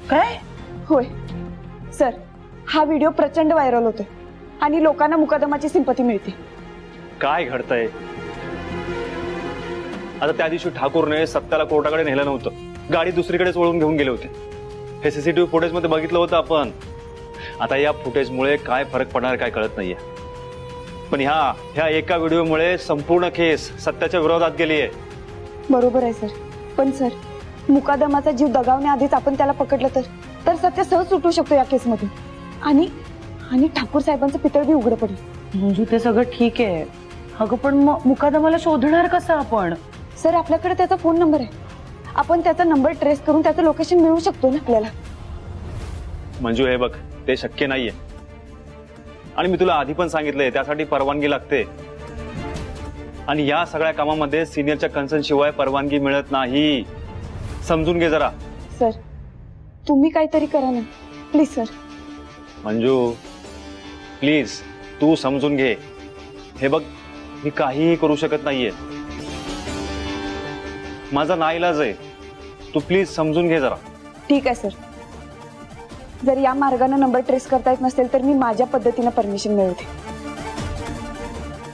काय? होय सर, हा व्हिडिओ प्रचंड व्हायरल होतोय आणि लोकांना मुकदमाची सिंपती मिळते. काय घडतंय? आता त्या दिवशी ठाकूरने सत्याला कोर्टाकडे नेलं नव्हतं, गाडी दुसरीकडेच वळून घेऊन गेले होते. हे सीसीटीव्ही फुटेज मध्ये बघितलं होतं आपण. आता या फुटेजमुळे काय फरक पडणार काय कळत नाहीये, पण ह्या एका व्हिडिओमुळे संपूर्ण केस सत्याच्या विरोधात गेली आहे. बरोबर आहे सर, पण सर मुकादमाचा जीव दगावण्याआधीच आपण त्याला पकडलं तर सत्य सहज सुटू शकतो या केसमधून आणि ठाकूर साहेबांचं पितळ बी उघडं पडेल. मंजू ते सगळं ठीक आहे अगं, पण मुकादमाला शोधणार कसं आपण? सर आपल्याकडे त्याचा फोन नंबर आहे, आपण त्याचा नंबर ट्रेस करून त्याचं लोकेशन मिळवू शकतो ना आपल्याला. मंजू हे बघ, ते शक्य नाहीये आणि मी तुला आधी पण सांगितलंय त्यासाठी परवानगी लागते आणि या सगळ्या कामामध्ये सिनियरच्या कन्सर्न शिवाय परवानगी मिळत नाही. समजून घे जरा. सर तुम्ही काहीतरी करा ना प्लीज. सर मंजू प्लीज तू समजून घे. हे बघ, मी काहीही करू शकत नाहीये, माझा नाईलाज आहे. तू प्लीज समजून घे जरा. ठीक आहे सर, जर या मार्गाने नंबर ट्रेस करता येत नसेल तर मी माझ्या पद्धतीने परमिशन मिळवते,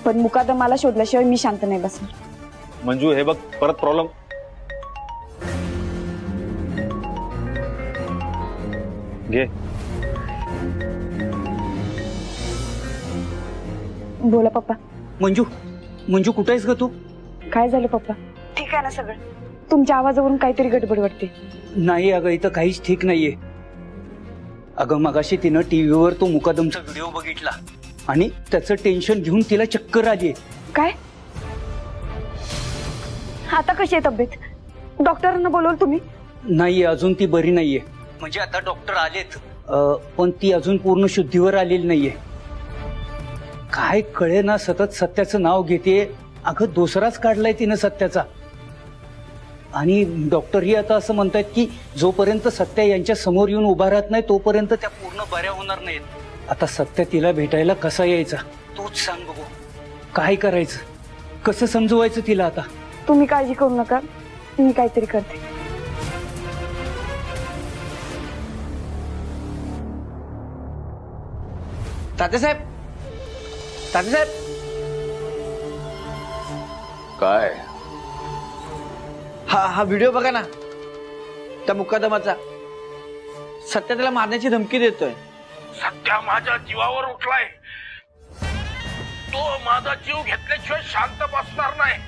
पण मुकादमाला शोधल्याशिवाय मी शांत नाही बसणार. मंजू हे बघ, परत प्रॉब्लेम. घे. बोला पप्पा. मंजू मंजू कुठे आहेस ग तू? काय झालं पप्पा? ठीक आहे ना सगळं? तुमच्या आवाजावरून काहीतरी गडबड वाटते. नाही अगं, इथं काहीच ठीक नाहीये. अगं मगाशी तिनं टीव्हीवर तो मुकादमचा व्हिडिओ बघितला आणि त्याचं टेन्शन घेऊन तिला चक्कर आली. काय? आता कशी आहे तब्येत? डॉक्टरांना बोलवलं तुम्ही? नाही, अजून ती बरी नाहीये. म्हणजे आता डॉक्टर आलेत, पण ती अजून पूर्ण शुद्धीवर आलेली नाहीये. काय कळे ना, सतत सत्याचं नाव घेते. अगं दुसराच काढलाय तिनं सत्याचा. आणि डॉक्टरही आता असं म्हणतायत की जोपर्यंत सत्या यांच्या समोर येऊन उभा राहत नाही तोपर्यंत त्या पूर्ण बऱ्या होणार नाहीत. आता सत्य तिला भेटायला कसा यायचा तूच सांग बघू. काय करायचं, कसं समजवायचं तिला आता? तुम्ही काळजी करू नका, मी काहीतरी करते. तात्यासाहेब, तात्यासाहेब. काय? हा व्हिडिओ बघा ना, त्या मुकादमाचा. सत्या त्याला मारण्याची धमकी देतोय. सत्या माझ्या जीवावर उठलाय, तो माझा जीव घेतल्याशिवाय शांत बसणार नाही.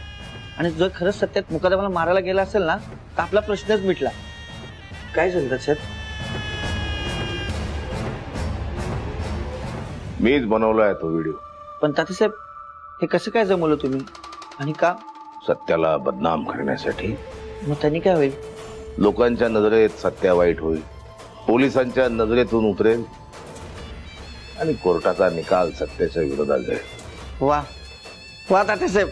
आणि जर खरंच सत्यात मुकादमाला मारायला गेला असेल ना तर आपला प्रश्नच मिटला. काय सांगतात साहेब? मीच बनवलाय तो व्हिडिओ. पण तात्यासाहेब हे कसं काय जमवलं तुम्ही आणि का? सत्याला बदनाम करण्यासाठी. मग त्यांनी काय होईल? लोकांच्या नजरेत सत्या वाईट होईल, पोलिसांच्या नजरेतून उतरेल आणि कोर्टाचा निकाल सत्याच्या विरोधात जाईल. वा वा तात्यासाहेब,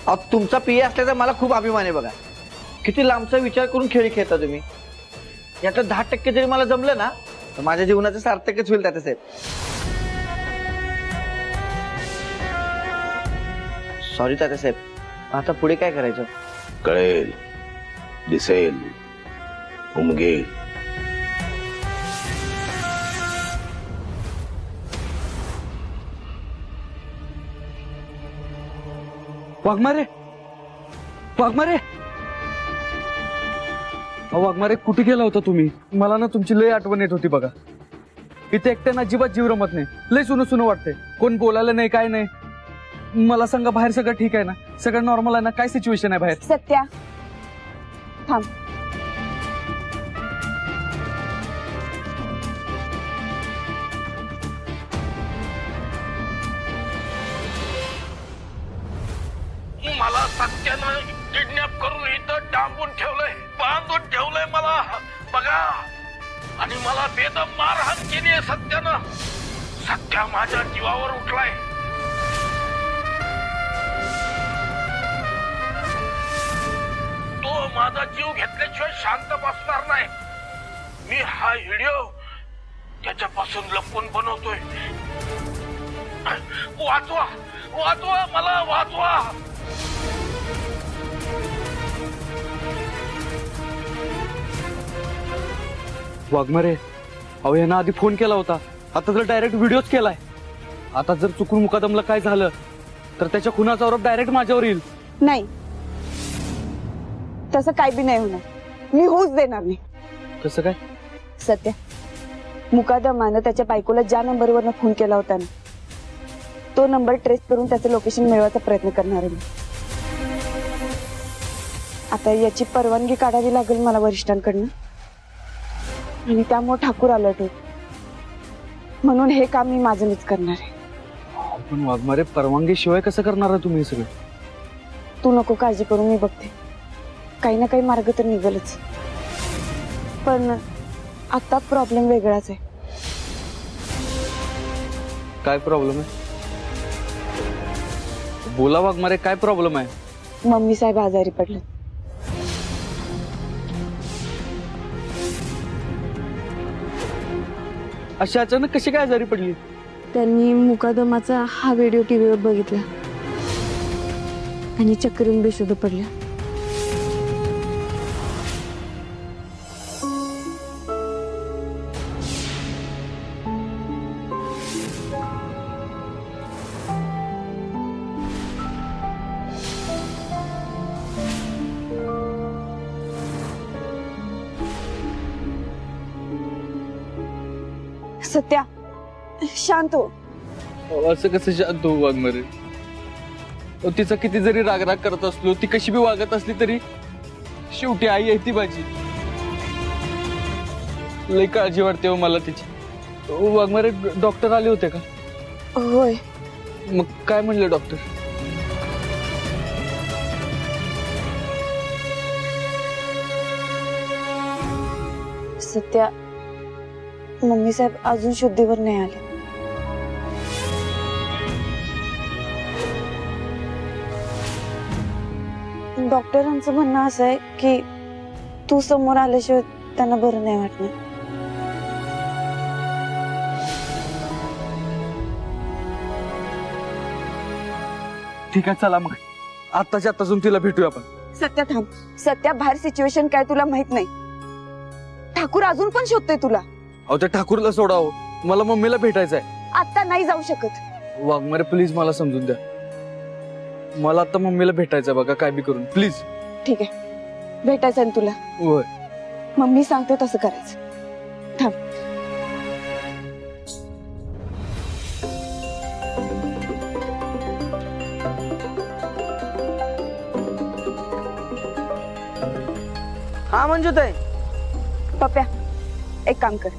अहो तुमचा पीए असल्याचा मला खूप अभिमान आहे. बघा किती लांबचा विचार करून खेळ खेळता तुम्ही. यातलं 10% जरी मला जमलं ना तर माझ्या जीवनाचं सार्थकच होईल तात्यासाहेब. सॉरी तात्यासाहेब, आता पुढे काय करायचं? कळेल, दिसेल, उमगेल. वाघमारे, वाघमारे, वाघमारे कुठे गेला होता तुम्ही? मला ना तुमची लय आठवण येत होती बघा. इथे एकट्यानं अजिबात जीव रमत नाही, लय सुन सुन वाटते. कोण बोलायला नाही, काय नाही. मला सांगा, बाहेर सगळं ठीक आहे ना? सगळं नॉर्मल आहे ना? काय सिच्युएशन आहे बाहेर? सत्या थांब. मला सत्यानं किडनॅप करून इथं डांबून ठेवलंय, बांधून ठेवलंय मला बघा. आणि मला बेदम मारहाण केली आहे सत्यानं. सत्या माझ्या जीवावर उठलाय. तो माझा जीव घेतल्याशिवाय शांत बसणार नाही. मी हा व्हिडिओ त्याच्यापासून लपून बनवतोय. वाचवा, वाचवा, मला वाचवा. वाघमारे, अहो यांना आधी फोन केला होता, आता तर डायरेक्ट व्हिडिओच केलाय. आता जर चुकून मुकादमला काय झालं तर त्याच्या खुनाचा आरोप डायरेक्ट माझ्यावर येईल. नाही, तसं काय बी नाही होणार. मी होऊच देणार नाही. कसं काय? सत्या, मुकादमानं त्याच्या बायकोला ज्या नंबरवरनं फोन केला होता ना, तो नंबर ट्रेस करून त्याचं लोकेशन मिळवायचा प्रयत्न करणार आहे मी. आता याची परवानगी काढावी लागेल मला वरिष्ठांकडनं, आणि त्यामुळे ठाकूर अलर्ट होत. म्हणून हे काम मी माझं मीच करणार आहे. पण वाघमारे, परवानगी शिवाय कसं करणार आहे तुम्ही हे सगळं? तू नको काळजी करू, मी बघते. काही ना काही मार्ग तर निघेलच. पण आता प्रॉब्लेम वेगळाच आहे. काय प्रॉब्लेम आहे? बोला वाघमारे, काय प्रॉब्लेम आहे? मम्मी साहेब आजारी पडले. अशी अचानक कशी काय आजारी पडली? त्यांनी मुकादमाचा हा व्हिडिओ टीव्हीवर बघितला आणि चक्करून बेशुद्ध पडल्या. सत्या, शांत हो. असं कसं शांत हो वाघमारे? अहो, तिचा किती जरी रागराग करत असलो, ती कशी बी वागत असली तरी शेवटी आई आहे ती माझी. लई काळजी वाटते हो मला तिची. वाघमारे, डॉक्टर आले होते का? होय. मग काय म्हणले डॉक्टर? सत्या, मम्मी साहेब अजून शुद्धीवर नाही आले. डॉक्टरांचं म्हणणं असं आहे की तू समोर आल्याशिवाय त्यांना बरं नाही वाटणार. ठीक आहे, चला मग आत्ताच्या आत्ता जाऊन तिला भेटूया आपण. सत्या थांब. सत्या, बाहेर सिच्युएशन काय तुला माहित नाही. ठाकूर अजून पण शोधतोय तुला. अहो, त्या ठाकूरला सोडावं, मला मम्मीला भेटायचंय. आता नाही जाऊ शकत. वाघमारे, प्लीज मला समजून द्या. मला आता मम्मीला भेटायचंय बघा, काय बी करून प्लीज. ठीक आहे, भेटायचं ना तुला. होय. मम्मी सांगते तसं करायचं. थांब. हा मंजुताई, पप्प्या, एक काम कर.